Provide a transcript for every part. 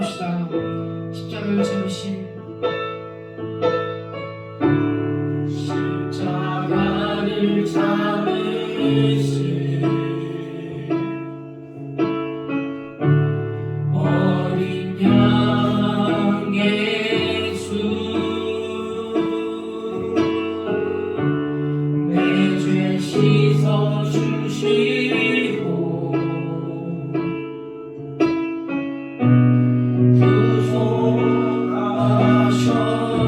찬양합시다. 십자가를 참으신 십자가를 참으신 어린 양 예수, 내 죄 씻어주시고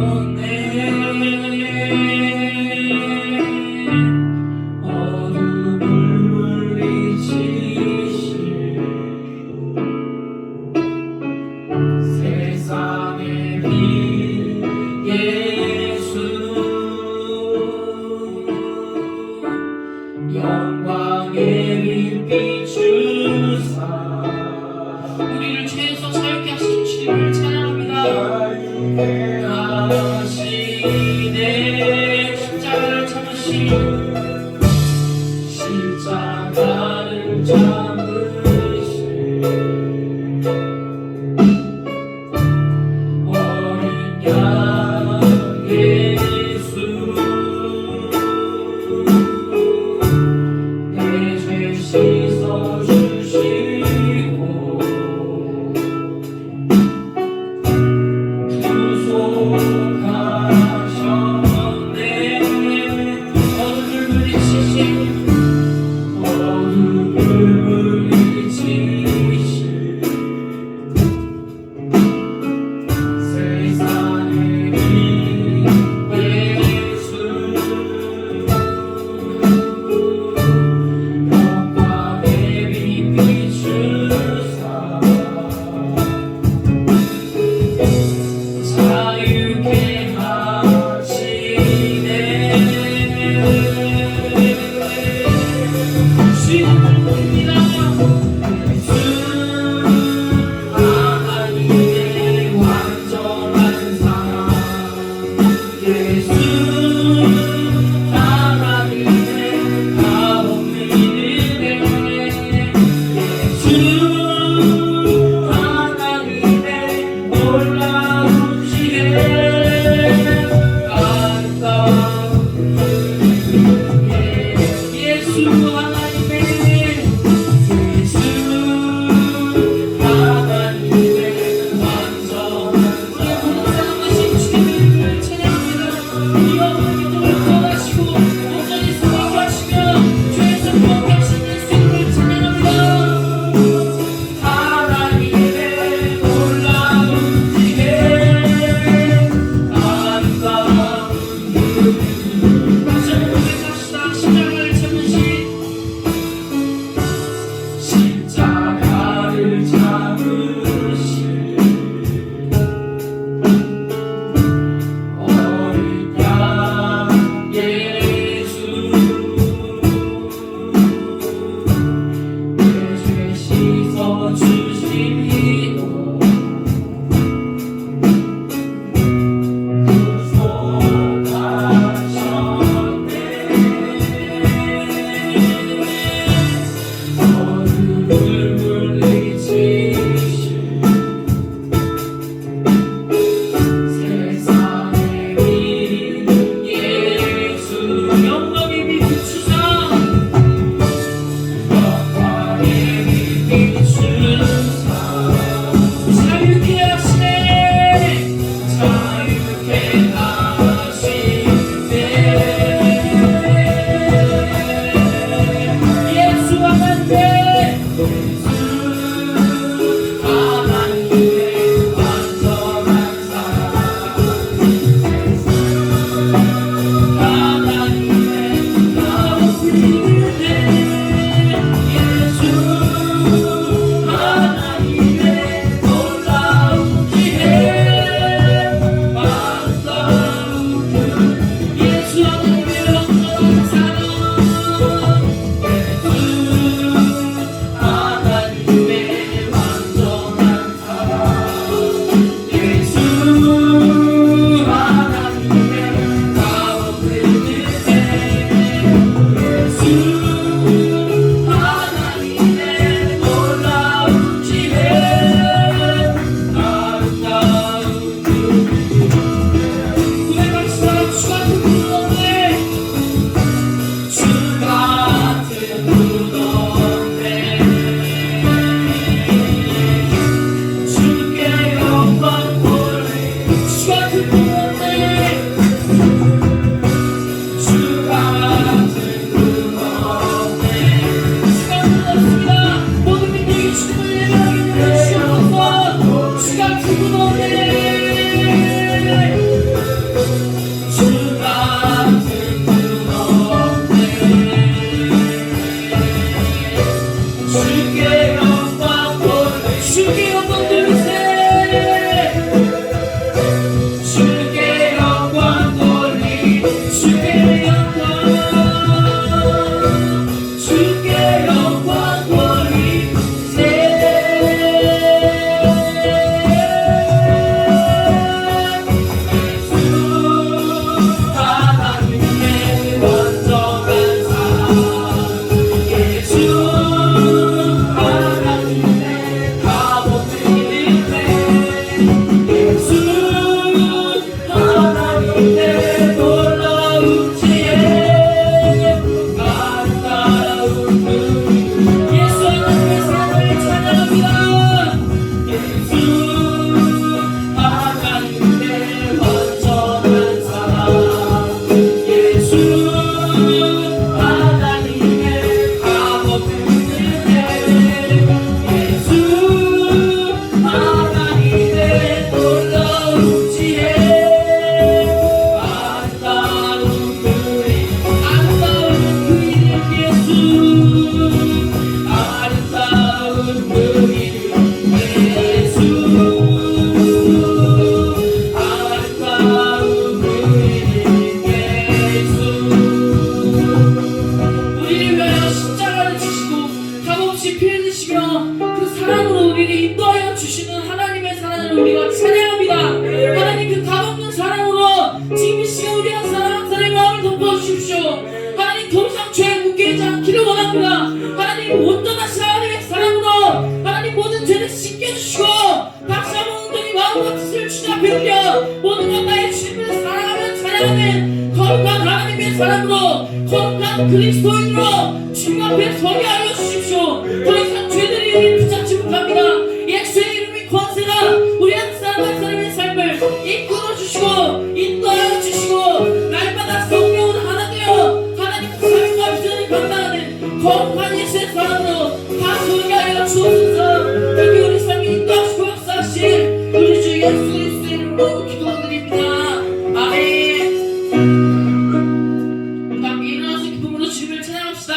구속하셨네. 어둠을 물리치신 세상의 빛 예수, 영광의 빛 비추사 우리를 죄에서 자유케 하신 주님을 찬양합니다. 하시네. 십자가를 참으신 십자가를 참으신 하나님을 우리가 찬양합니다. 하나님 그 값없는 사랑으로 지금 이 시간 우리 한 사람 한 사람의 마음을 덮어주십시오. 하나님 더 이상 죄에 묶이지 않기를 원합니다. 하나님 온전하신 하나님의 사랑으로 하나님 모든 죄를 씻겨주시고 다시 한번 온전히 마음과 뜻을 주님 앞에 올려 모든 것 나의 주님을 사랑하며 찬양하는 거룩한 하나님의 사랑으로 거룩한 그리스도인으로 주님 앞에 서게 하여 주십시오. 더 이상 죄들이 우리를 붙잡지 못합니다. 예수의 이름의 권세가 우리 한 사람 한 사람의 삶을 이끌어 주시고 인도하여 주시고 날마다 성령으로 하나 되어 하나님 삶과 비전을 감당하는 거룩한 예수의 사랑으로 다 서게 하여 주옵소서. 특히 우리 삶이 인도하시고 역사하신 우리 주 예수 그리스도의 이름으로 기도드립니다. 아멘. 우리 함께 일어나서 기쁨으로 주님을 찬양합시다.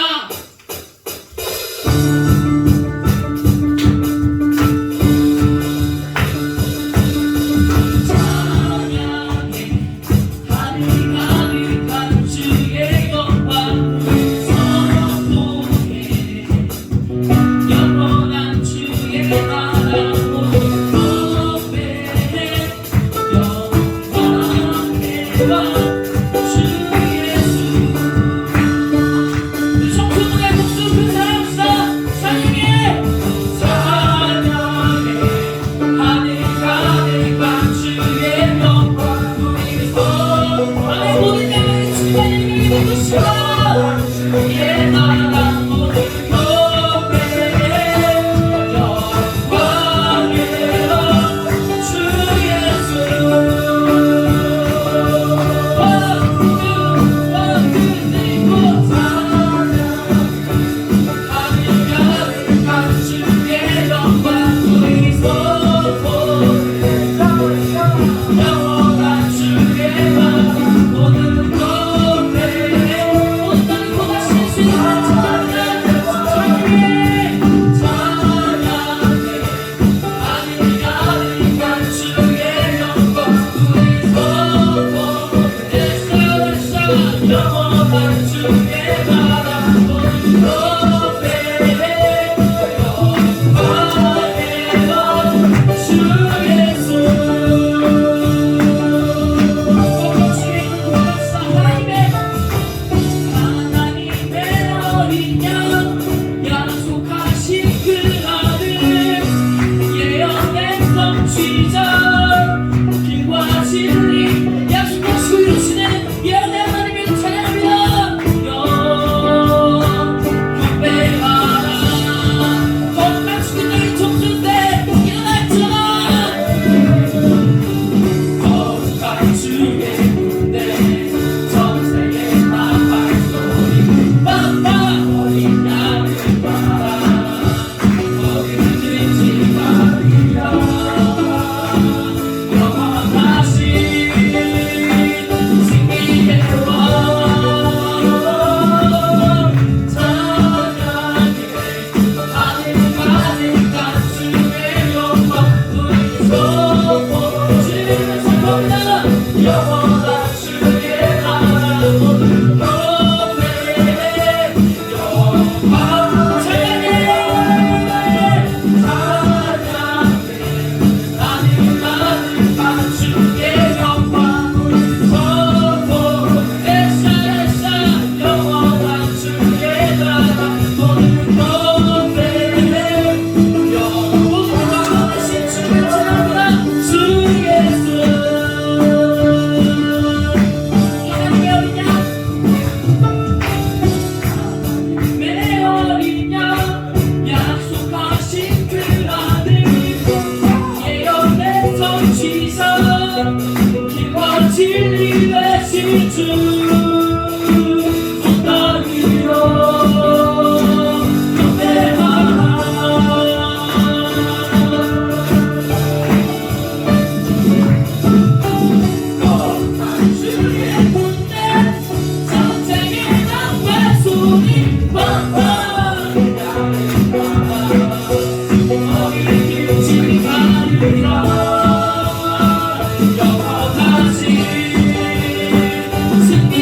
승리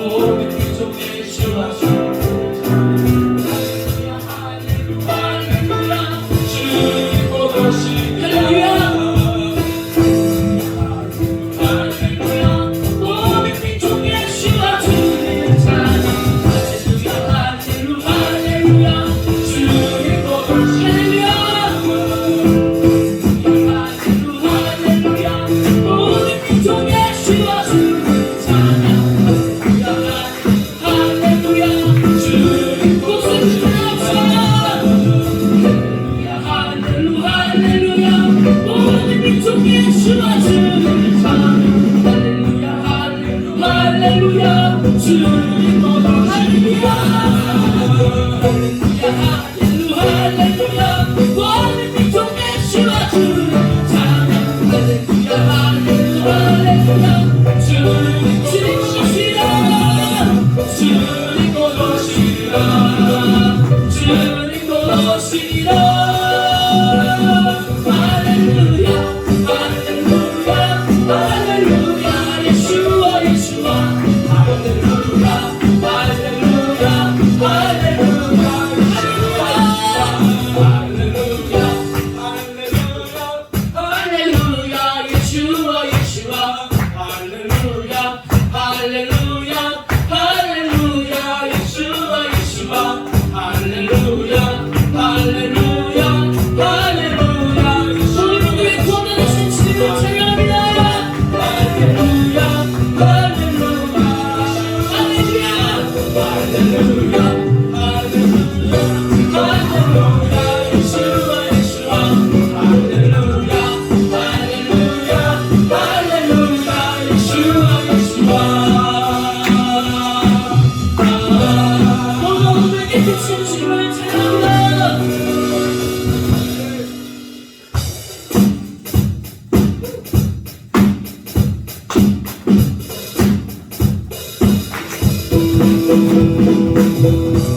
모든 그 종의 주와 주 이름을 찬양합니다.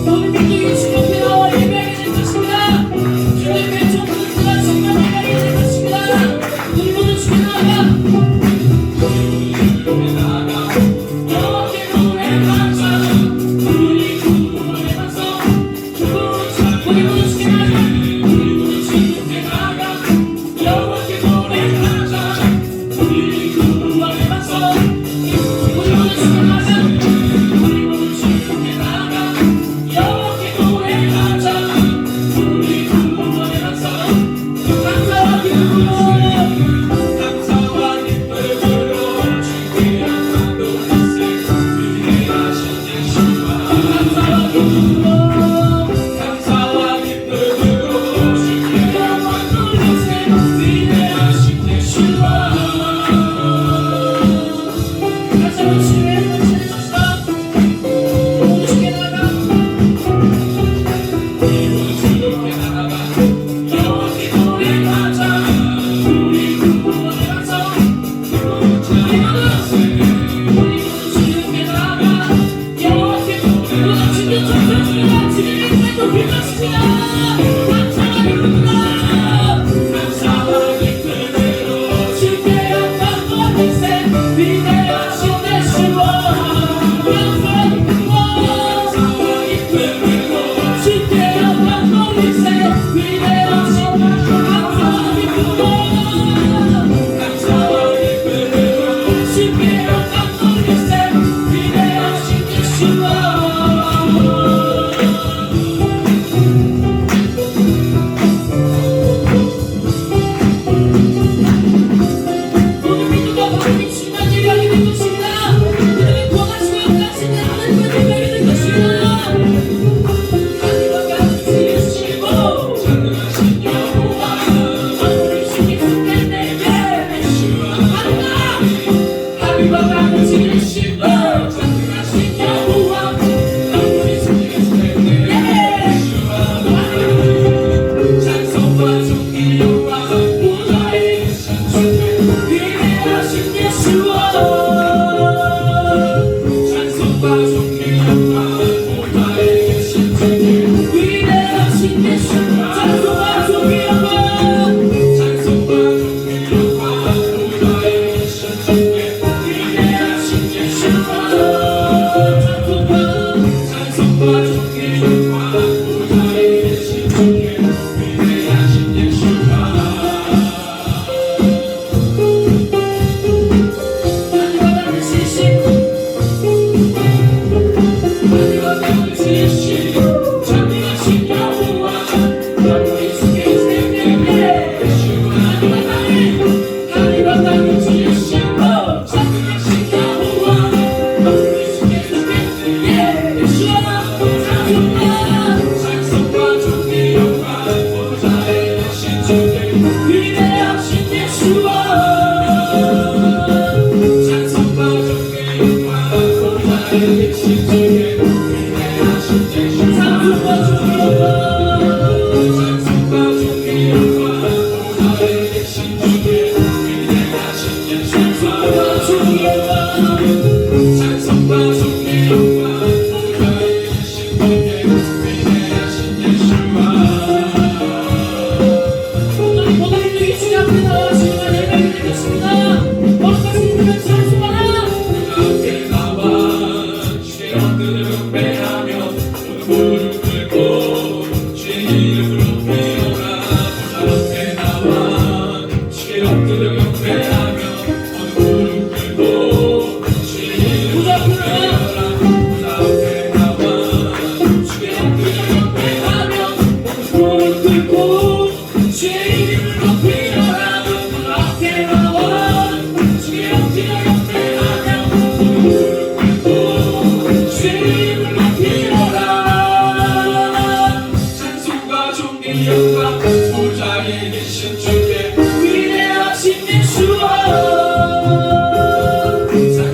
모든 민족이 주님 앞에 나와 예배하게 될 것입니다. 주님 앞에 전부가 정말 예배하게 될 것입니다. 우리 모두 주님 나아가 여호와께 노래하자. 우리 구원해서 우리 모두 주님 나아가 우리 모두 주님께 나아가 여호와께 노래하자. 우리 구원해서 우리 모두 주님 나아가 우리 모두 주님께 나아가 여호와께 노래하자. 우리 구원해서 감사와 기쁨으로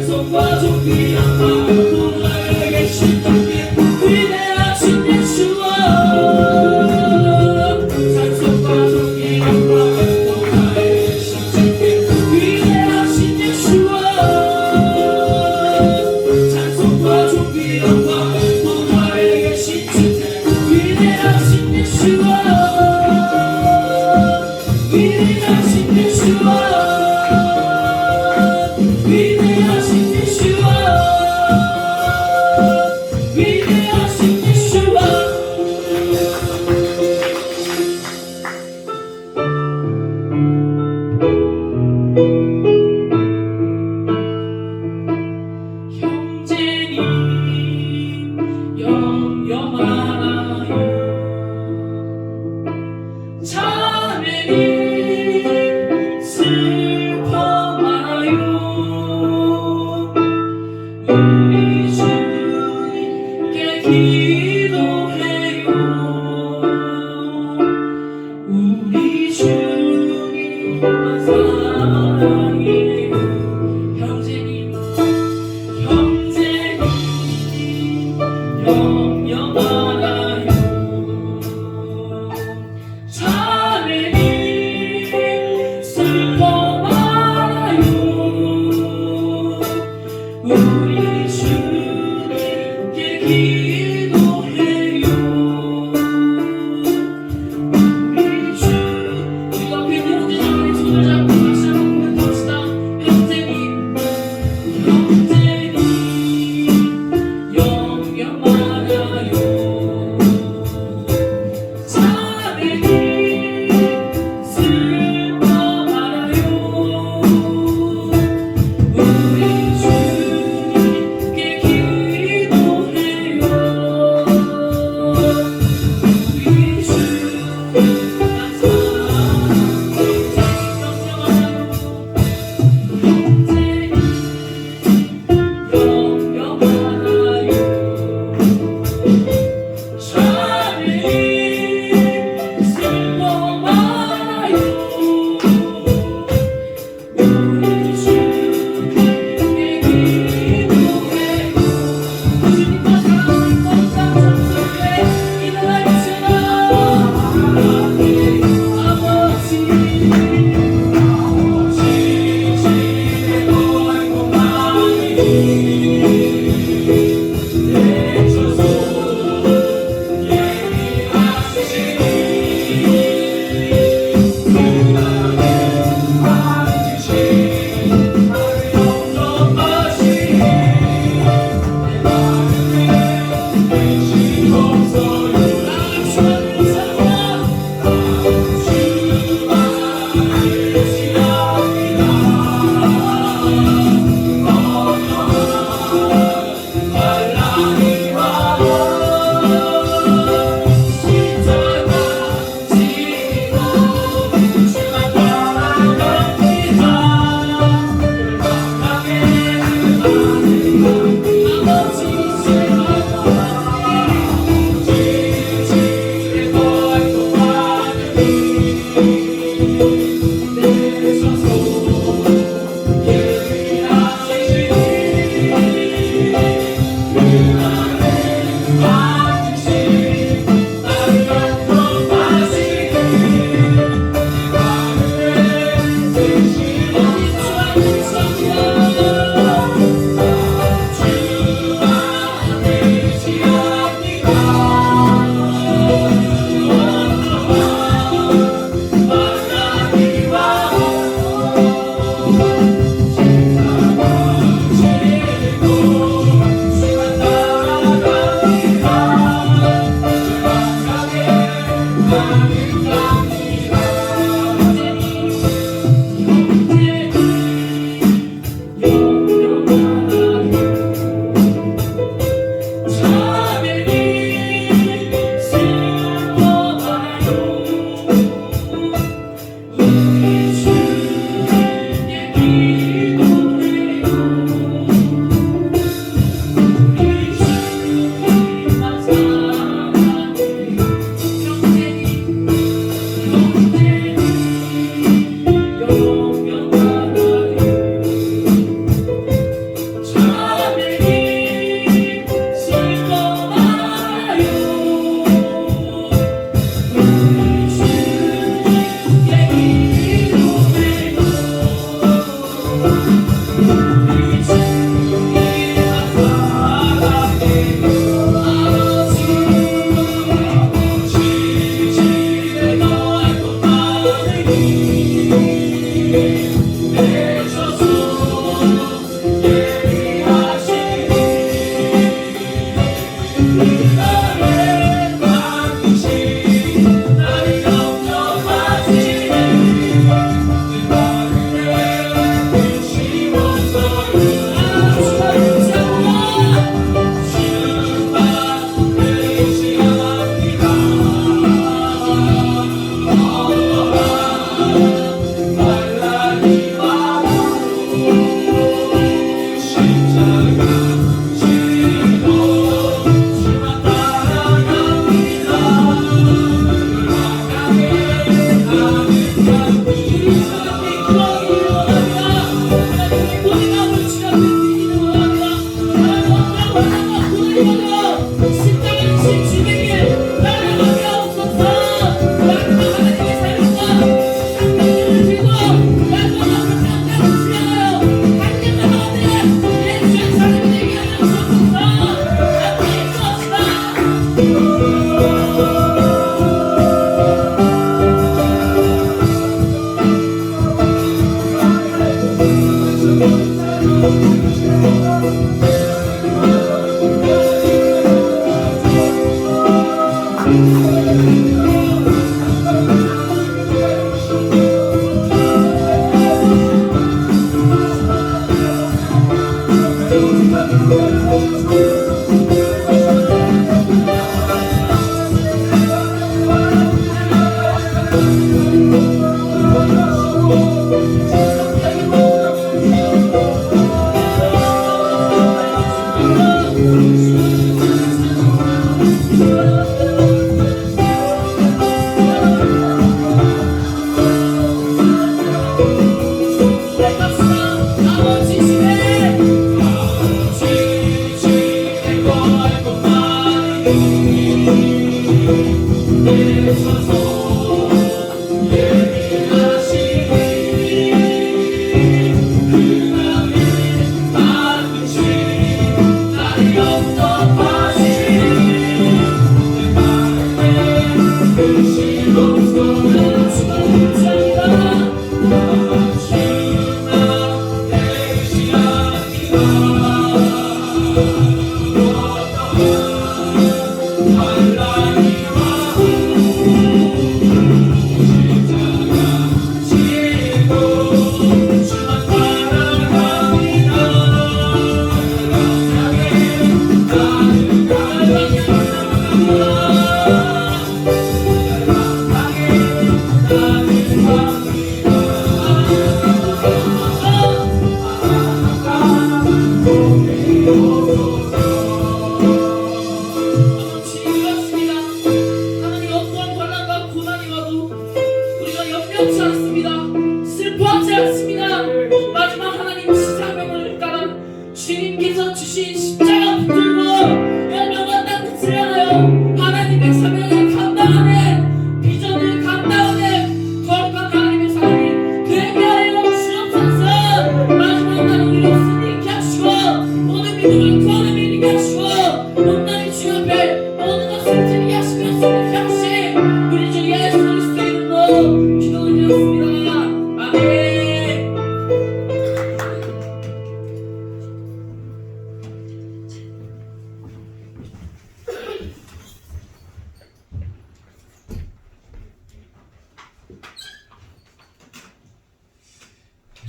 찬송과 존귀 영광 보좌에 계신 주께 위대하신 예수와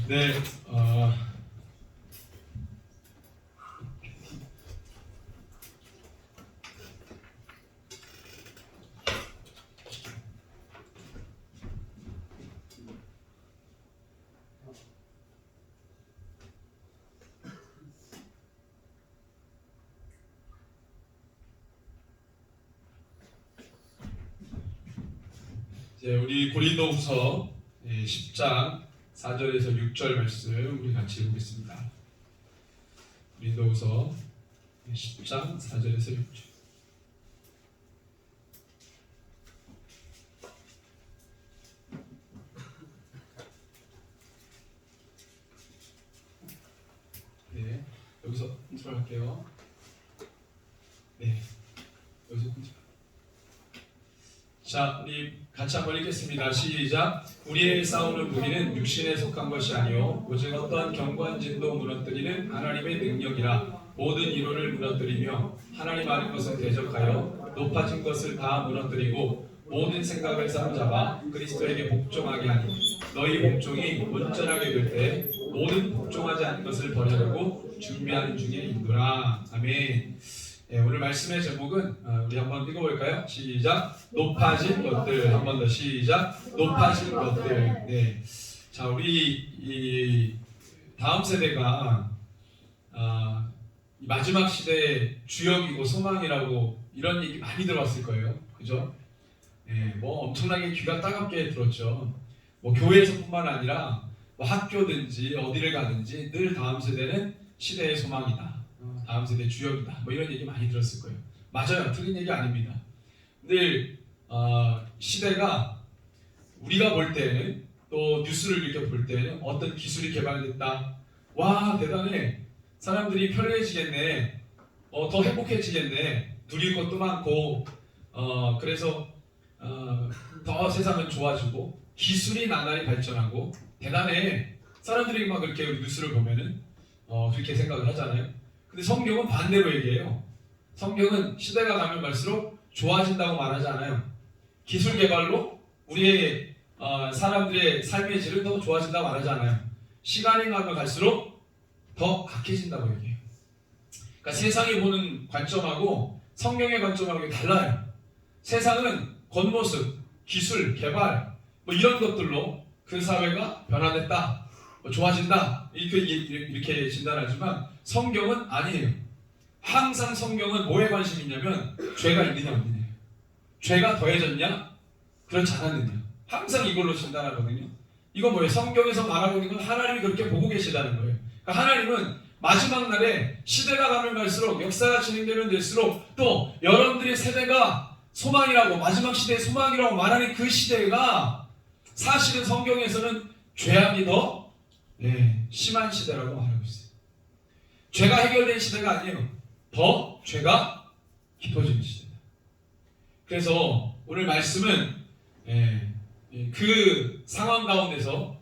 네, 이제 우리 고린도후서 10장 4절에서 6절 말씀 우리 같이 보겠습니다. 고린도후서 10장 4절에서 6절. 네, 여기서 들어갈게요. 네, 여기서 자, 우리 같이 한번 읽겠습니다. 시작. 우리의 싸우는 무기는 육신에 속한 것이 아니요 오직 어떠한 견고한 진도 무너뜨리는 하나님의 능력이라. 모든 이론을 무너뜨리며 하나님 아는 것을 대적하여 높아진 것을 다 무너뜨리고 모든 생각을 사로잡아 그리스도에게 복종하게 하니 너희 복종이 온전하게 될 때 모든 복종하지 않은 것을 버리려고 준비하는 중에 있노라. 아멘. 네, 오늘 말씀의 제목은 우리 한번 읽어볼까요? 시작. 높아진 것들. 한 번 더 시작. 높아진 것들. 네. 자, 우리 이 다음 세대가 마지막 시대의 주역이고 소망이라고 이런 얘기 많이 들어봤을 거예요. 그죠? 네, 뭐 엄청나게 귀가 따갑게 들었죠. 뭐 교회에서뿐만 아니라 뭐 학교든지 어디를 가든지 늘 다음 세대는 시대의 소망이다. 다음 세대 주역이다. 뭐 이런 얘기 많이 들었을 거예요. 맞아요. 틀린 얘기 아닙니다. 늘 시대가 우리가 볼 때는 또 뉴스를 이렇게 볼 때는 어떤 기술이 개발됐다. 와 대단해. 사람들이 편리해지겠네. 더 행복해지겠네. 누릴 것도 많고 그래서 더 세상은 좋아지고 기술이 나날이 발전하고 대단해. 사람들이 막 그렇게 뉴스를 보면은 그렇게 생각을 하잖아요. 근데 성경은 반대로 얘기해요. 성경은 시대가 가면 갈수록 좋아진다고 말하지 않아요. 기술 개발로 우리의 사람들의 삶의 질은 더 좋아진다고 말하지 않아요. 시간이 가면 갈수록 더 악해진다고 얘기해요. 그러니까 세상이 보는 관점하고 성경의 관점하고 달라요. 세상은 겉모습, 기술, 개발 뭐 이런 것들로 그 사회가 변화됐다, 뭐 좋아진다 이렇게 진단하지만 성경은 아니에요. 항상 성경은 뭐에 관심이 있냐면 죄가 있느냐 없느냐, 죄가 더해졌냐 그렇지 않았느냐, 항상 이걸로 진단하거든요. 이거 뭐예요? 성경에서 말하고 있는 건 하나님이 그렇게 보고 계시다는 거예요. 그러니까 하나님은 마지막 날에 시대가 가면 갈수록 역사가 진행되면 될수록 또 여러분들의 세대가 소망이라고 마지막 시대의 소망이라고 말하는 그 시대가 사실은 성경에서는 죄악이 더 심한 시대라고 말하고 있어요. 죄가 해결된 시대가 아니에요. 더 죄가 깊어지는 시대다. 그래서 오늘 말씀은 그 상황 가운데서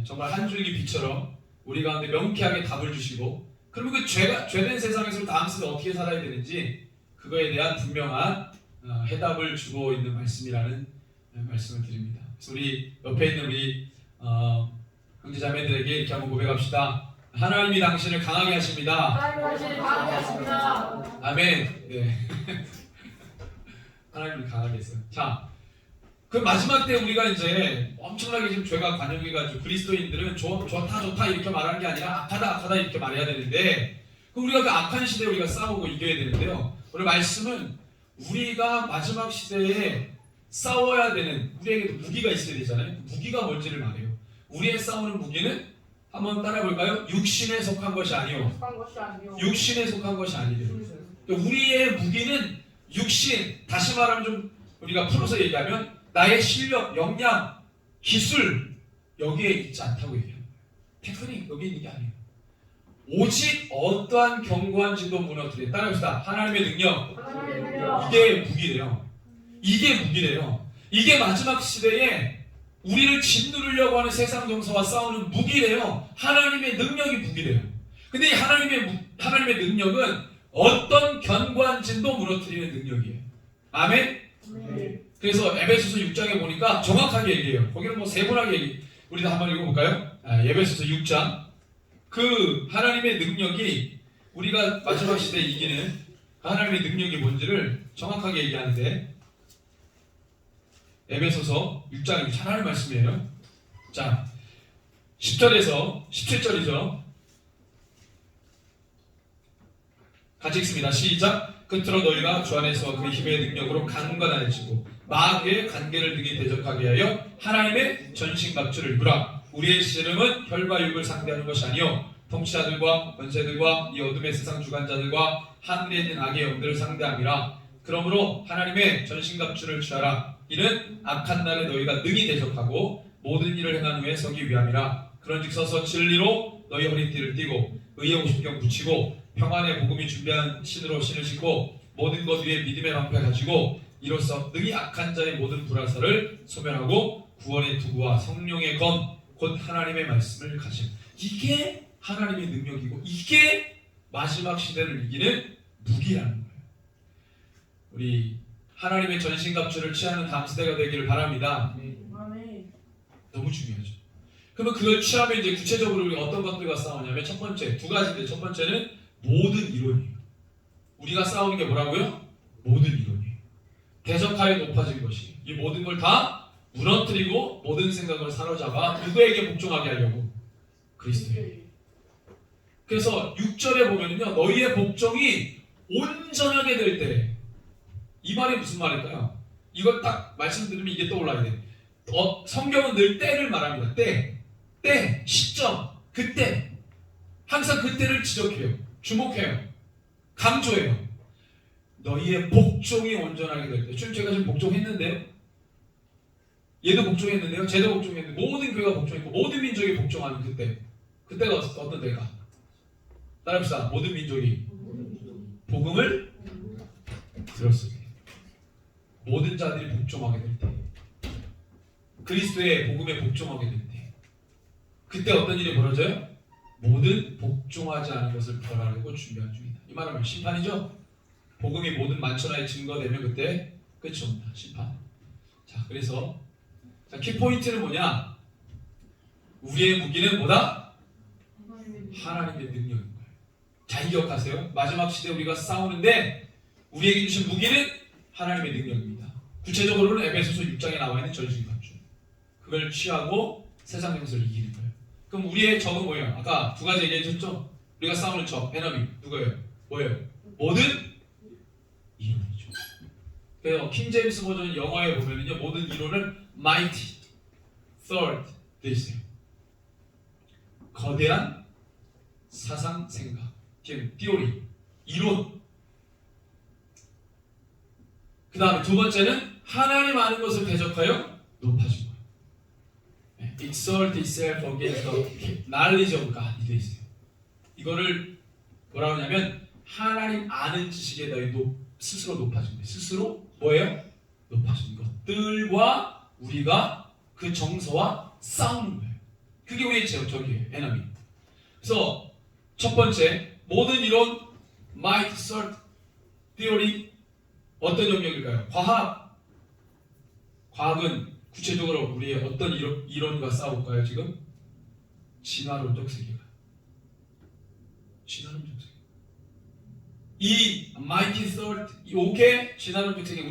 정말 한 줄기 빛처럼 우리 가운데 명쾌하게 답을 주시고, 그러면 그 죄된 세상에서 다음 세대 어떻게 살아야 되는지 그거에 대한 분명한 해답을 주고 있는 말씀이라는 말씀을 드립니다. 그래서 우리 옆에 있는 우리 형제자매들에게 이렇게 한번 고백합시다. 하나님이 당신을 강하게 하십니다. 하나님 당신을 강하게 하십니다. 아멘. 네. 하나님을 강하게 했어요. 자, 그 마지막 때 우리가 이제 엄청나게 지금 죄가 관영해가지고 그리스도인들은 좋다 이렇게 말하는 게 아니라 악하다 이렇게 말해야 되는데, 그럼 우리가 그 악한 시대에 우리가 싸우고 이겨야 되는데요. 오늘 말씀은 우리가 마지막 시대에 싸워야 되는 우리에게도 무기가 있어야 되잖아요. 무기가 뭔지를 말해요. 우리의 싸우는 무기는 한번 따라볼까요? 육신에 속한 것이 아니요. 육신에 속한 것이 아니래요. 그러니까 우리의 무기는 육신, 다시 말하면 좀 우리가 풀어서 얘기하면 나의 실력, 역량, 기술 여기에 있지 않다고 얘기해요. 테크닉 여기 있는 게 아니에요. 오직 어떠한 견고한 진도 무너뜨린, 따라합시다. 하나님의 능력. 이게 무기래요. 이게 무기래요. 이게 마지막 시대에 우리를 짓누르려고 하는 세상 정서와 싸우는 무기래요. 하나님의 능력이 무기래요. 근데 이 하나님의 능력은 어떤 견고한 진도 무너뜨리는 능력이에요. 아멘? 그래서 에베소서 6장에 보니까 정확하게 얘기해요. 거기는 뭐 세분하게 우리 다 한번 읽어볼까요? 에베소서 6장 그 하나님의 능력이 우리가 마지막 시대에 이기는 하나님의 능력이 뭔지를 정확하게 얘기하는데 에베소서 6장이 참 하나님의 말씀이에요. 자 10절에서 17절이죠. 같이 읽습니다. 시작. 끝으로 너희가 주 안에서 그 힘의 능력으로 강건하여지고 마귀의 관계를 등에 대적하게 하여 하나님의 전신갑주를 입으라. 우리의 씨름은 혈과 육을 상대하는 것이 아니요 통치자들과 권세들과 이 어둠의 세상 주관자들과 하늘에 있는 악의 영들을 상대함이라. 그러므로 하나님의 전신갑주를 취하라. 이는 악한 날에 너희가 능히 대적하고 모든 일을 행한 후에 서기 위함이라. 그런즉 서서 진리로 너희 허리띠를 띠고 의의 오십경 붙이고 평안의 복음이 준비한 신으로 신을 신고 모든 것 위에 믿음의 방패 가지고 이로써 능히 악한 자의 모든 불화살을 소멸하고 구원의 투구와 성령의 검 곧 하나님의 말씀을 가짐. 이게 하나님의 능력이고 이게 마지막 시대를 이기는 무기라는 거예요. 우리 하나님의 전신갑주를 취하는 다음 세대가 되기를 바랍니다. 너무 중요하죠. 그러면 그걸 취하면 이제 구체적으로 우리가 어떤 것들과 싸우냐면 첫 번째 두 가지인데 첫 번째는 모든 이론이에요. 우리가 싸우는 게 뭐라고요? 모든 이론이에요. 대적하여 높아진 것이 이 모든 걸 다 무너뜨리고 모든 생각을 사로잡아 누구에게 복종하게 하려고? 그리스도에게. 그래서 6절에 보면요 너희의 복종이 온전하게 될 때 이 말이 무슨 말일까요? 이걸 딱 말씀 들으면 이게 떠올라야 돼. 성경은 늘 때를 말합니다. 때, 시점, 그때 항상 그때를 지적해요. 주목해요. 강조해요. 너희의 복종이 온전하게 될 때. 지금 제가 지금 복종했는데요. 얘도 복종했는데요. 쟤도 복종했는데 모든 교회가 복종했고 모든 민족이 복종하는 그때. 그때가 어떤 때가? 따라합시다. 모든 민족이 복음을 들었을 때. 모든 자들이 복종하게 될 때. 그리스도의 복음에 복종하게 될 때. 그때 어떤 일이 벌어져요? 모든 복종하지 않은 것을 벌하려고 준비한 중이다. 이 말은 심판이죠. 복음이 모든 만천하에 증거되면 그때 끝이 옵니다. 심판. 자, 그래서 키포인트는 뭐냐? 우리의 무기는 뭐다? 하나님의 능력인 거예요. 잘 기억하세요. 마지막 시대에 우리가 싸우는데 우리에게 주신 무기는 하나님의 능력입니다. 구체적으로는 에베소서 6장에 나와 있는 전신갑주. 그걸 취하고 세상 정서를 이기는 거예요. 그럼 우리의 적은 뭐예요? 아까 두 가지 얘기해줬죠? 우리가 싸우는 적, 에너미 누구예요? 뭐예요? 모든 이론이죠. 그래서 킹제임스 버전 영어에 보면은요 모든 이론을 mighty, third 돼 있어요. 거대한 사상 생각, theory, 이론. 그 다음에 두 번째는 하나님 아는 것을 대적하여 높아진 거예요. Exalt itself against the knowledge of God 이 돼 있어요. 이거를 뭐라고 하냐면 하나님 아는 지식에 너희 스스로 높아진 거예요. 스스로 뭐예요? 높아진 것들과 우리가 그 정서와 싸우는 거예요. 그게 우리의 적이에요. 에너미. 그래서 첫 번째 모든 이론 might, third, theory 어떤 영역일까요? 과학은 구체적으로 우리의 어떤 이론과 싸울까요? 지금 진화론적 세계가. 진화론적 세계. 이 mighty third, 이 5개 진화론적 세계,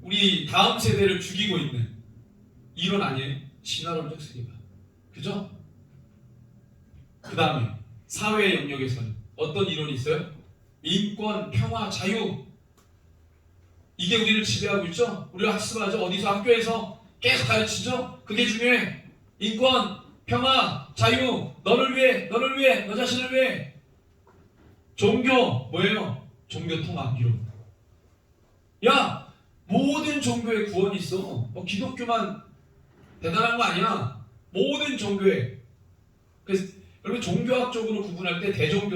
우리 다음 세대를 죽이고 있는 이론 아니에요? 진화론적 세계가. 그죠? 그 다음에 사회 영역에서는 어떤 이론이 있어요? 인권, 평화, 자유. 이게 우리를 지배하고 있죠? 우리가 학습하죠? 어디서 학교에서 계속 가르치죠? 그게 중요해. 인권, 평화, 자유, 너를 위해, 너 자신을 위해. 종교, 뭐예요? 종교 통합 이론. 야, 모든 종교에 구원이 있어. 기독교만 대단한 거 아니야. 모든 종교에. 그래서 여러분 종교학적으로 구분할 때 대종교,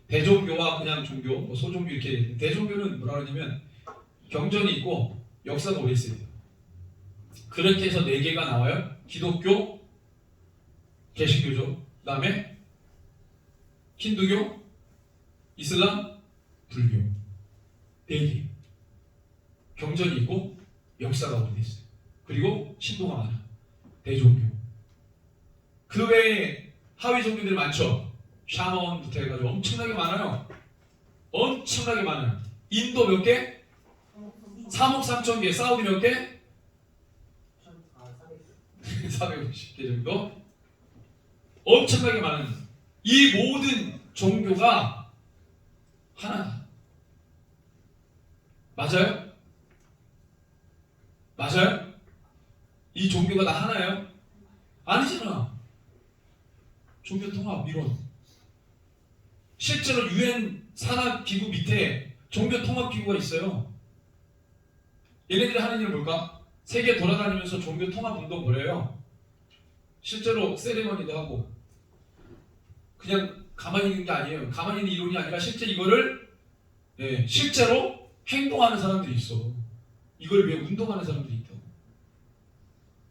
대종교와 그냥 종교, 소종교 이렇게. 대종교는 뭐라 그러냐면 경전이 있고 역사가 오래 있어요. 그렇게 해서 4개가 나와요. 기독교, 개신교죠. 그 다음에 힌두교, 이슬람, 불교. 4개. 경전이 있고 역사가 오래 있어요. 그리고 신도가 많아. 대종교. 그 외에 하위 종교들이 많죠. 샤먼부터 해가지고 엄청나게 많아요. 엄청나게 많아요. 인도 몇 개? 3억 3천 개. 사우디 몇 개? 450개 정도? 엄청나게 많은 이 모든 종교가 하나다. 맞아요? 맞아요? 이 종교가 다 하나예요? 아니잖아. 종교 통합 이론. 실제로 유엔 산하 기구 밑에 종교 통합 기구가 있어요. 얘네들이 하는 일은 뭘까? 세계 돌아다니면서 종교 통합 운동 벌여요. 실제로 세리머니도 하고. 그냥 가만히 있는 게 아니에요. 가만히 있는 이론이 아니라 실제 이거를 실제로 행동하는 사람들이 있어. 이걸 위해 운동하는 사람들이 있다고.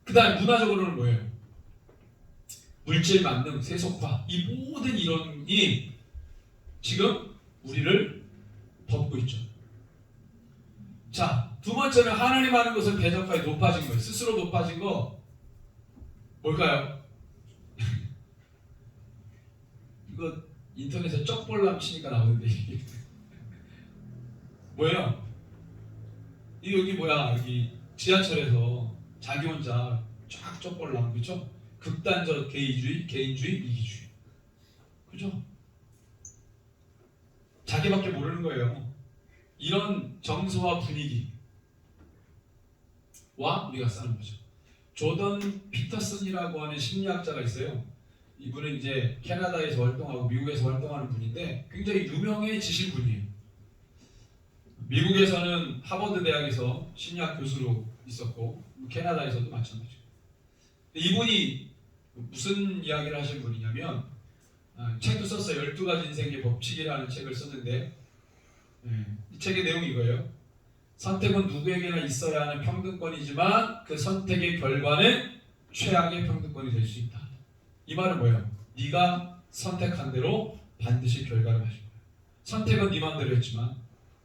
그 다음에 문화적으로는 뭐예요? 물질 만능, 세속화, 이 모든 이론이 지금 우리를 덮고 있죠. 자, 두 번째는 하나님 하는 것을 대적하여 높아진 거예요. 스스로 높아진 거 뭘까요? 이거 인터넷에 쩍벌람 치니까 나오는데 뭐예요? 여기 뭐야? 여기 지하철에서 자기 혼자 쫙 쩍벌람, 그렇죠? 극단적 개인주의, 이기주의, 그죠? 자기밖에 모르는 거예요. 이런 정서와 분위기와 우리가 싸는 거죠. 조던 피터슨이라고 하는 심리학자가 있어요. 이분은 이제 캐나다에서 활동하고 미국에서 활동하는 분인데 굉장히 유명해지신 분이에요. 미국에서는 하버드 대학에서 심리학 교수로 있었고 캐나다에서도 마찬가지고. 이분이 무슨 이야기를 하신 분이냐면 책도 썼어요. 12가지 인생의 법칙이라는 책을 썼는데 이 책의 내용이 이거예요. 선택은 누구에게나 있어야 하는 평등권이지만 그 선택의 결과는 최악의 평등권이 될 수 있다. 이 말은 뭐예요? 네가 선택한 대로 반드시 결과를 가질 거야. 선택은 네 마음대로 했지만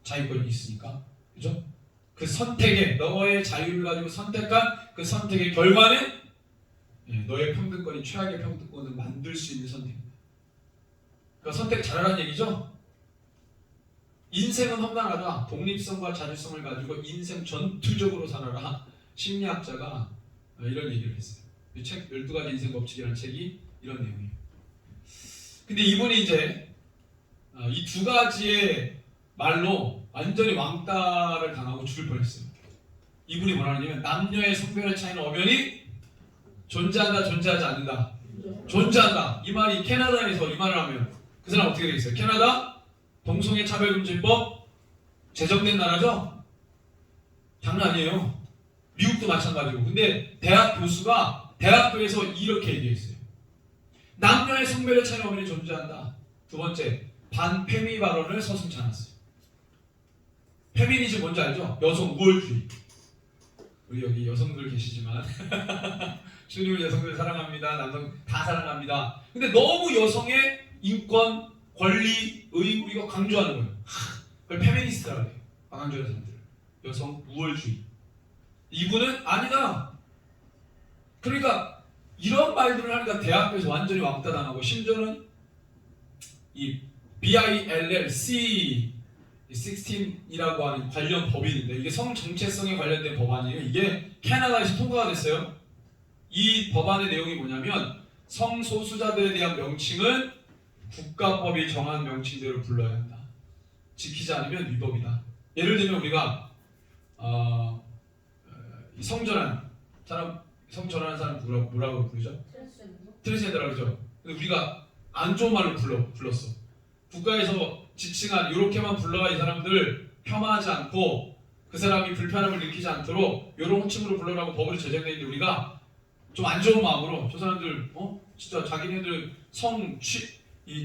자유권이 있으니까, 그죠? 그 선택에 너의 자유를 가지고 선택한 그 선택의 결과는 너의 평등권이 최악의 평등권을 만들 수 있는 선택입니다. 그러니까 선택 잘하라는 얘기죠? 인생은 험난하다. 독립성과 자주성을 가지고 인생 전투적으로 살아라. 심리학자가 이런 얘기를 했어요. 이 책 12가지 인생 법칙이라는 책이 이런 내용이에요. 근데 이분이 이제 이 두 가지의 말로 완전히 왕따를 당하고 죽을 뻔했어요. 이분이 뭐라냐면 남녀의 성별의 차이는 엄연히 존재한다, 존재하지 않는다. 존재한다. 이 말이 캐나다에서 이 말을 하면 그 사람 어떻게 되겠어요? 캐나다 동성애 차별금지법 제정된 나라죠? 장난 아니에요. 미국도 마찬가지고. 근데 대학 교수가 대학교에서 이렇게 얘기했어요. 남녀의 성별의 차이는 엄연히 존재한다. 두 번째, 반페미 발언을 서슴지 않았어요. 페미니즘 뭔지 알죠? 여성 우월주의. 우리 여기 여성들 계시지만 주님을 여성들 사랑합니다. 남성 다 사랑합니다. 근데 너무 여성의 인권, 권리, 의무 이거 강조하는 거예요. 그걸 페미니스트라고 해요. 강조하는 사람들. 여성 우월주의. 이분은 아니다. 그러니까 이런 말들을 하니까 대학교에서 완전히 왕따당하고 심지어는 이 BILLC 16이라고 하는 관련 법이 있는데 이게 성 정체성에 관련된 법안이에요. 이게 캐나다에서 통과가 됐어요. 이 법안의 내용이 뭐냐면 성소수자들에 대한 명칭은 국가법이 정한 명칭대로 불러야 한다. 지키지 않으면 위법이다. 예를 들면 우리가 성전환 사람, 성전환한 사람 뭐라고 부르죠? 트랜스젠더라고 그러죠. 근데 우리가 안 좋은 말로 불렀어. 국가에서 지칭한 이렇게만 불러야 이 사람들 폄하하지 않고 그 사람이 불편함을 느끼지 않도록 이런 호칭으로 불러라고 법을 제정되어 있는데 우리가 좀 안 좋은 마음으로 저 사람들 진짜 자기네들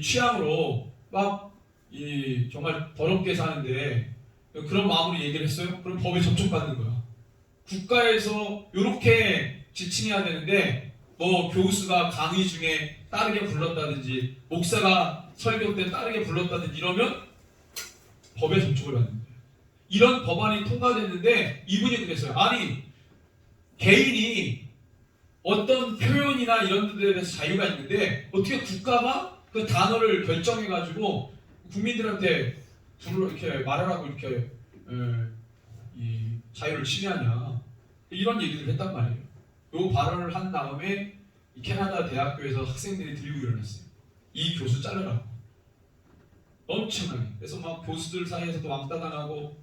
취향으로 막 정말 더럽게 사는데 그런 마음으로 얘기를 했어요. 그럼 법에 적용받는 거야. 국가에서 이렇게 지칭해야 되는데 뭐 교수가 강의 중에 다르게 불렀다든지 목사가 설교 때 다르게 불렀다든지 이러면 법에 적용을 받는 거예요. 이런 법안이 통과됐는데 이분이 그랬어요. 아니 개인이 어떤 표현이나 이런 데에 대해서 자유가 있는데 어떻게 국가가 그 단어를 결정해가지고 국민들한테 이렇게 말하라고 이렇게 이 자유를 침해하냐 이런 얘기를 했단 말이에요. 요 발언을 한 다음에 이 캐나다 대학교에서 학생들이 들고 일어났어요. 이 교수 자르라고. 엄청나게. 그래서 막 교수들 사이에서도 왕따 당하고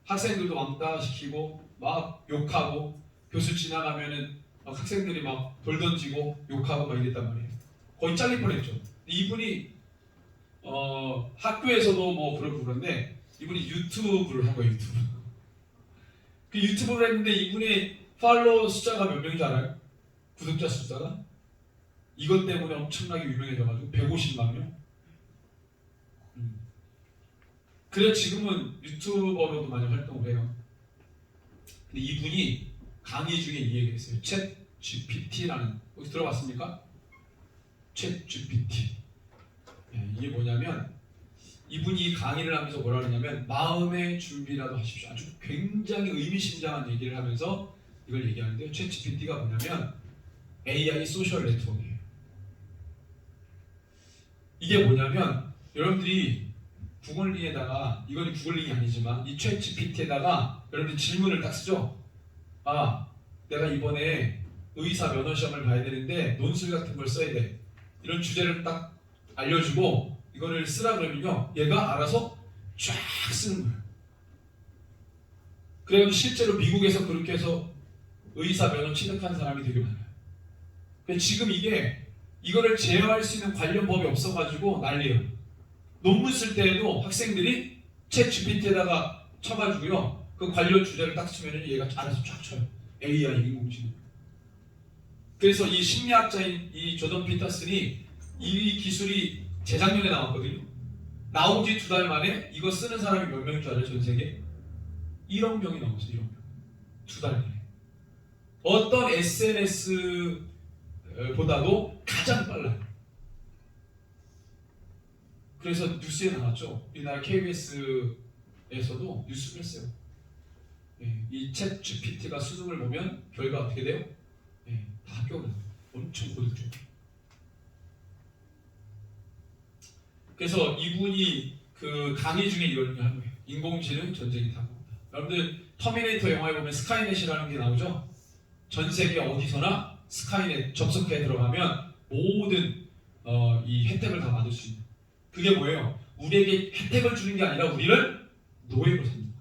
학생들도 왕따 시키고 막 욕하고 교수 지나가면은 막 학생들이 막 돌 던지고 욕하고 막 이랬단 말이에요. 거의 잘릴 뻔했죠. 이분이 학교에서도 뭐 그러고 그런데 이분이 유튜브를 한 거예요. 유튜브. 그 유튜브를 했는데 이분의 팔로워 숫자가 몇 명인 줄 알아요? 구독자 숫자가? 이것 때문에 엄청나게 유명해져가지고 150만 명. 그래서 지금은 유튜버로도 많이 활동을 해요. 근데 이분이 강의 중에 이 얘기를 했어요. 챗 GPT라는 혹시 들어봤습니까? 챗 GPT. 이게 뭐냐면 이분이 강의를 하면서 뭐라 그러냐면 마음의 준비라도 하십시오. 아주 굉장히 의미심장한 얘기를 하면서 이걸 얘기하는데요. 챗 GPT가 뭐냐면 AI 소셜 네트워크예요. 이게 뭐냐면 여러분들이 구글링에다가 이건 구글링이 아니지만 이 챗 GPT에다가 여러분들 질문을 딱 쓰죠. 아, 내가 이번에 의사 면허 시험을 봐야 되는데 논술 같은 걸 써야 돼. 이런 주제를 딱 알려주고 이거를 쓰라 그러면요, 얘가 알아서 쫙 쓰는 거예요. 그래서 실제로 미국에서 그렇게 해서 의사 면허 취득한 사람이 되게 많아요. 근데 지금 이거를 제어할 수 있는 관련 법이 없어가지고 난리예요. 논문 쓸 때에도 학생들이 챗 GPT에다가 쳐가지고요, 그 관련 주제를 딱 쓰면 얘가 알아서 쫙 쳐요. AI 인공지능. 그래서 이 심리학자인 이 조던 피터슨이 이 기술이 재작년에 나왔거든요. 나온 지 2달 만에 이거 쓰는 사람이 몇 명인 줄 알아요? 전 세계? 1억 명이 넘었어요. 1억 명. 2달 만에. 어떤 SNS보다도 가장 빨라요. 그래서 뉴스에 나왔죠. 우리나라 KBS에서도 뉴스를 했어요. 이 챗 GPT가 수능을 보면 결과 어떻게 돼요? 다 합격을 해요. 엄청 고득점. 그래서 이분이 그 강의 중에 이런 얘기를 하는 거예요. 인공지능 전쟁이 다가온다. 여러분들 터미네이터 영화에 보면 스카이넷이라는 게 나오죠. 전 세계 어디서나 스카이넷 접속해 들어가면 모든 이 혜택을 다 받을 수 있는. 그게 뭐예요? 우리에게 혜택을 주는 게 아니라 우리를 노예로 삼는 거예요.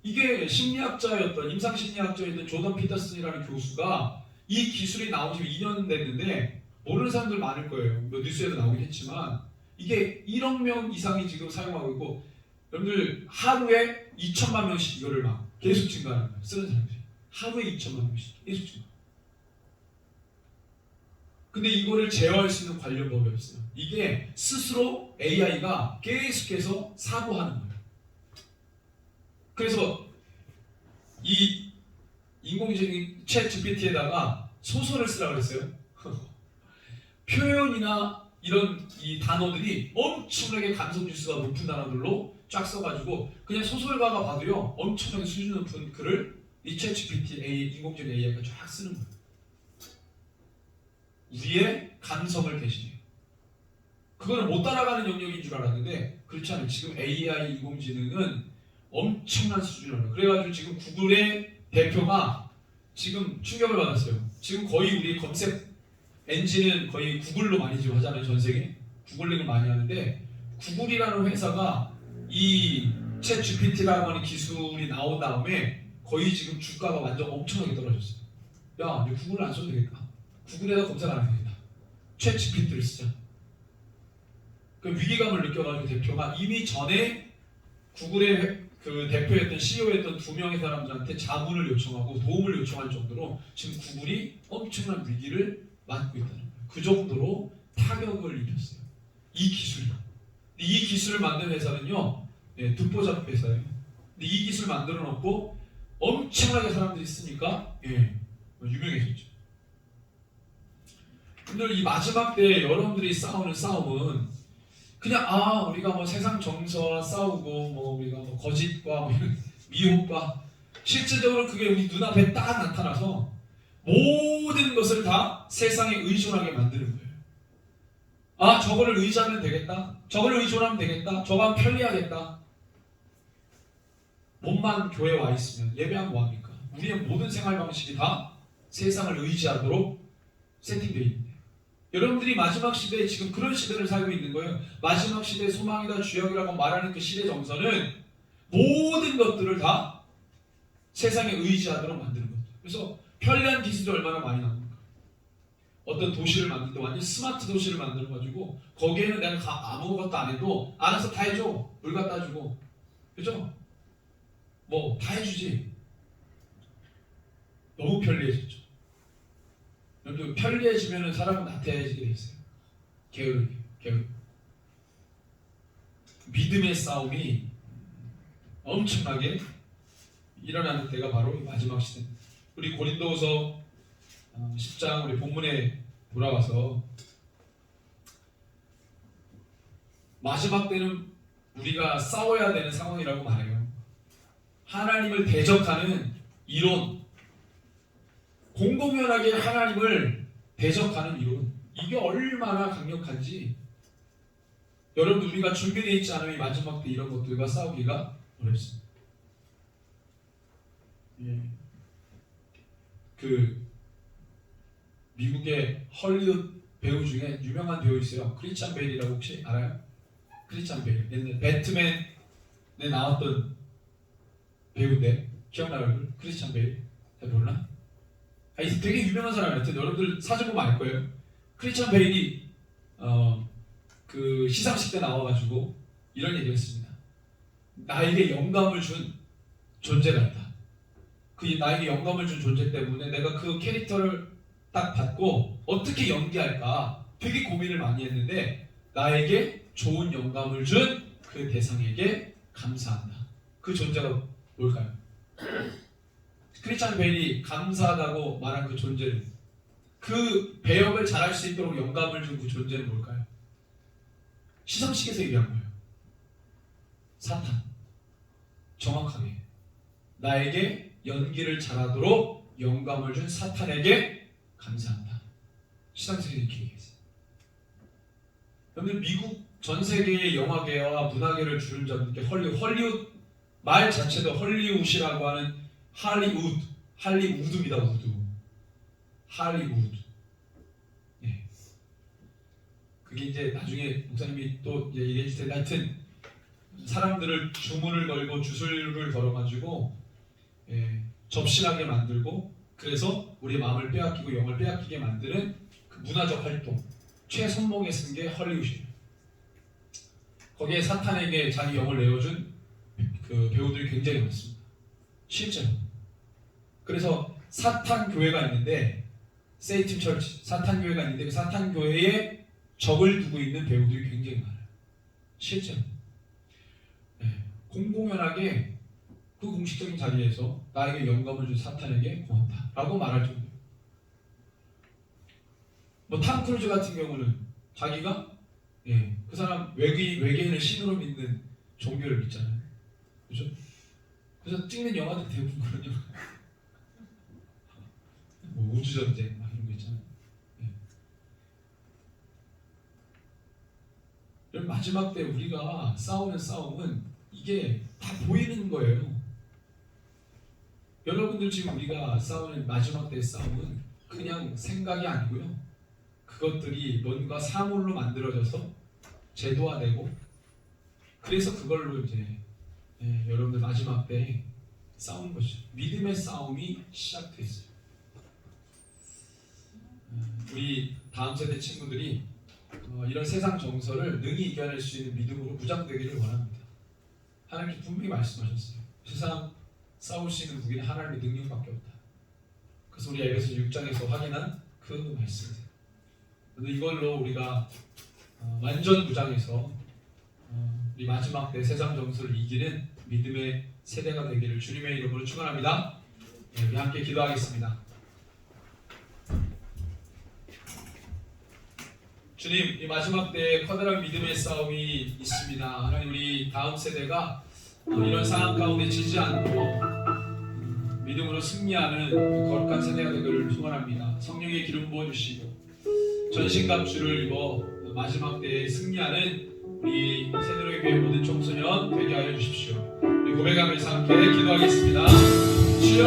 이게 심리학자였던 임상심리학자였던 조던 피터슨이라는 교수가 이 기술이 나온 지 2년 됐는데 모르는 사람들 많을 거예요. 뭐 뉴스에도 나오긴 했지만 이게 1억 명 이상이 지금 사용하고 있고 여러분들 하루에 2천만 명씩 이거를 막 계속 증가하는 거예요. 쓰는 사람들이 하루에 2천만 명씩 계속 증가. 근데 이거를 제어할 수 있는 관련 법이 없어요. 이게 스스로 AI가 계속해서 사고하는 거예요. 그래서 이 인공지능 챗 GPT에다가 소설을 쓰라고 했어요. 표현이나 이런 이 단어들이 엄청나게 감성 지수가 높은 단어들로 쫙 써가지고 그냥 소설가가 봐도요 엄청나게 수준 높은 글을 이 챗 GPT 인공지능 AI가 쫙 쓰는 거예요. 우리의 감성을 대신해요. 그거는 못 따라가는 영역인 줄 알았는데 그렇지 않아요. 지금 AI 인공지능은 엄청난 수준이라고. 그래가지고 지금 구글의 대표가 지금 충격을 받았어요. 지금 거의 우리 검색 엔진은 거의 구글로 많이 지금 하잖아요. 전 세계 구글링을 많이 하는데 구글이라는 회사가 이 챗 GPT라고 하는 기술이 나온 다음에 거의 지금 주가가 완전 엄청나게 떨어졌어요. 야, 이제 구글을 안 써도 되겠다. 구글에다 검색 안 해도 되겠다. 챗 GPT를 쓰자. 그 위기감을 느껴가지고 대표가 이미 전에 구글의 그 대표였던 CEO였던 2명의 사람들한테 자문을 요청하고 도움을 요청할 정도로 지금 구글이 엄청난 위기를 맞고 있다는 거예요. 그 정도로 타격을 입혔어요. 이 기술이. 이 기술을 만든 회사는요, 듣보잡 회사예요. 근데 이 기술 만들어 놓고 엄청나게 사람들이 쓰니까 유명해졌죠. 오늘 이 마지막 때 여러분들이 싸우는 싸움은 그냥 우리가 뭐 세상 정서와 싸우고 뭐 우리가 뭐 거짓과 뭐 미혹과 실질적으로 그게 우리 눈앞에 딱 나타나서 모든 것을 다 세상에 의존하게 만드는 거예요. 아, 저거를 의지하면 되겠다. 저거를 의존하면 되겠다. 저거 하면 편리하겠다. 몸만 교회에 와 있으면 예배하면 뭐합니까? 우리의 모든 생활 방식이 다 세상을 의지하도록 세팅되어 있는데, 여러분들이 마지막 시대에 지금 그런 시대를 살고 있는 거예요. 마지막 시대의 소망이다 주역이라고 말하는 그 시대 정서는 모든 것들을 다 세상에 의지하도록 만드는 거죠. 그래서 편리한 기술이 얼마나 많이 나옵니까? 어떤 도시를 만들 때 완전 스마트 도시를 만들어가지고 거기에는 내가 아무것도 안 해도 알아서 다 해줘. 물 갖다 주고, 그죠? 뭐 다 해주지. 너무 편리해졌죠. 여러분, 편리해지면 사람은 나태해지게 돼 있어요. 게으르게. 믿음의 싸움이 엄청나게 일어나는 때가 바로 이 마지막 시대입니다. 우리 고린도후서 10장 우리 본문에 돌아와서, 마지막 때는 우리가 싸워야 되는 상황이라고 말해요. 하나님을 대적하는 이론, 공공연하게 하나님을 대적하는 이론, 이게 얼마나 강력한지 여러분, 우리가 준비되어 있지 않으면 마지막 때 이런 것들과 싸우기가 어렵습니다. 예. 그 미국의 헐리우드 배우 중에 유명한 배우 있어요. 크리스찬 베일이라고 혹시 알아요? 크리스찬 베일. 옛날 배트맨에 나왔던 배우인데 기억나요? 크리스찬 베일? 잘 몰라? 되게 유명한 사람이에요. 여러분들 사진 보면 알 거예요. 크리스찬 베일이 그 시상식 때 나와가지고 이런 얘기를 했습니다. 나에게 영감을 준 존재가 있다. 그 나에게 영감을 준 존재 때문에 내가 그 캐릭터를 딱 받고 어떻게 연기할까 되게 고민을 많이 했는데, 나에게 좋은 영감을 준 그 대상에게 감사한다. 그 존재가 뭘까요? 크리스찬 베일이 감사하다고 말한 그 존재는, 그 배역을 잘할 수 있도록 영감을 준 그 존재는 뭘까요? 시상식에서 얘기한 거예요. 사탄. 정확하게 나에게 연기를 잘하도록 영감을 준 사탄에게 감사한다. 시상식에서 이렇게 얘기했어요. 여러분, 미국 전 세계의 영화계와 문화계를 주름 잡는 게 헐리우드 말 자체도 헐리우드라고 하는 할리우드입니다. 할리우드. 예. 그게 이제 나중에 목사님이 또 얘기해 주실 텐데, 하여튼 사람들을 주문을 걸고 주술을 걸어가지고 접신하게 만들고, 그래서 우리 마음을 빼앗기고 영을 빼앗기게 만드는 그 문화적 활동 최선봉에 쓴 게 헐리우드예요. 거기에 사탄에게 자기 영을 내어준 그 배우들이 굉장히 많습니다. 실제로. 그래서 사탄 교회가 있는데, 세이튼 철치, 사탄 교회가 있는데 그 사탄 교회에 적을 두고 있는 배우들이 굉장히 많아요. 실제로. 공공연하게 그 공식적인 자리에서 나에게 영감을 준 사탄에게 고맙다 라고 말할 정도예요. 뭐 탐 크루즈 같은 경우는 자기가 그 사람 외계인을 신으로 믿는 종교를 믿잖아요. 그죠? 그래서 찍는 영화들 대부분 그런 영화. 뭐 우주전쟁 막 이런 거 있잖아요. 마지막 때 우리가 싸우는 싸움은 이게 다 보이는 거예요. 여러분들 지금 우리가 싸우는 마지막 때의 싸움은 그냥 생각이 아니고요. 그것들이 뭔가 사물로 만들어져서 제도화되고, 그래서 그걸로 이제 여러분들 마지막 때 싸우는 것이죠. 믿음의 싸움이 시작됐어요. 우리 다음 세대 친구들이 이런 세상 정서를 능히 이겨낼 수 있는 믿음으로 무장되기를 원합니다. 하나님께서 분명히 말씀하셨어요. 세상 싸울 수 있는 무기는 하나님의 능력밖에 없다. 그래서 우리 에베소 6장에서 확인한 그 말씀이세요. 그래서 이걸로 우리가 완전 무장해서 우리 마지막 때 세상 정서를 이기는 믿음의 세대가 되기를 주님의 이름으로 축원합니다. 우리 함께 기도하겠습니다. 주님, 이 마지막 때 커다란 믿음의 싸움이 있습니다. 하나님, 우리 다음 세대가 이런 상황 가운데 지지 않고 믿음으로 승리하는 거룩한 세대가 되기를 소원합니다. 성령의 기름 부어주시고 전신갑주를 입어 마지막 때에 승리하는 우리 새누리 교회 모든 청소년 되게 하여 주십시오. 우리 고백하면서 함께 기도하겠습니다. 주여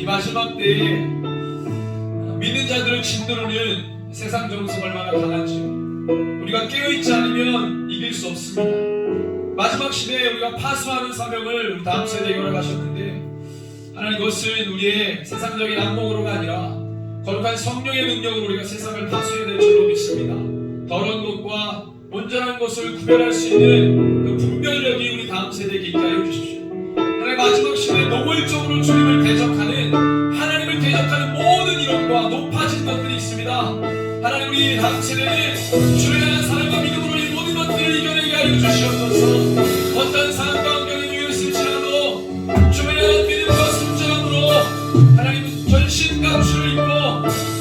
마지막 때에 믿는 자들을 짓누르는 세상 정서가 얼마나 강한지 우리가 깨어있지 않으면 이길 수 없습니다. 마지막 시대에 우리가 파수하는 사명을 우리 다음 세대에 열어가셨는데 하나님 그것은 우리의 세상적인 안목으로가 아니라 거룩한 성령의 능력으로 우리가 세상을 파수해야 될 줄로 믿습니다. 더러운 것과 온전한 것을 구별할 수 있는 그 분별력이 우리 다음 세대에게 있게 하여 주십시오. 하나님 마지막 시대에 노골적으로 주님을 대적하는 하나님을 대적하는 모든 이론과 높아진 것들이 있습니다. 하나님 우리 다음 세대는 주를 향한 사랑과 믿음으로 이 모든 것들을 이겨내게 하여 주시옵소서. 어떤 상황과 환경에 놓여 있을지라도 주를 향한 믿음과 순전함으로 하나님 전신갑주를 입고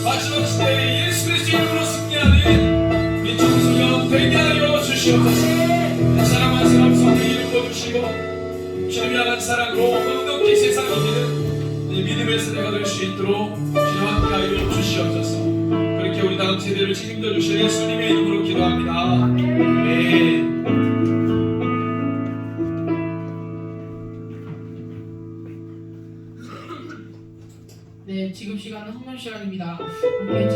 마지막 시대에 예수 그리스도의 이름으로 승리하는 우리 청소년 되게 하여 주시옵소서. 사랑하는 사람 성령의 이름 부어주시고 주님을 향한 사랑으로 넉넉히 세상을 이기는 믿음의 세대가 될 수 있도록 주님 함께하여 주시옵소서. 그렇게 우리 다음 세대를 책임져 주실 예수님의 이름으로 기도합니다. 아멘. 네, 지금 시간은 헌문 시간입니다. 함께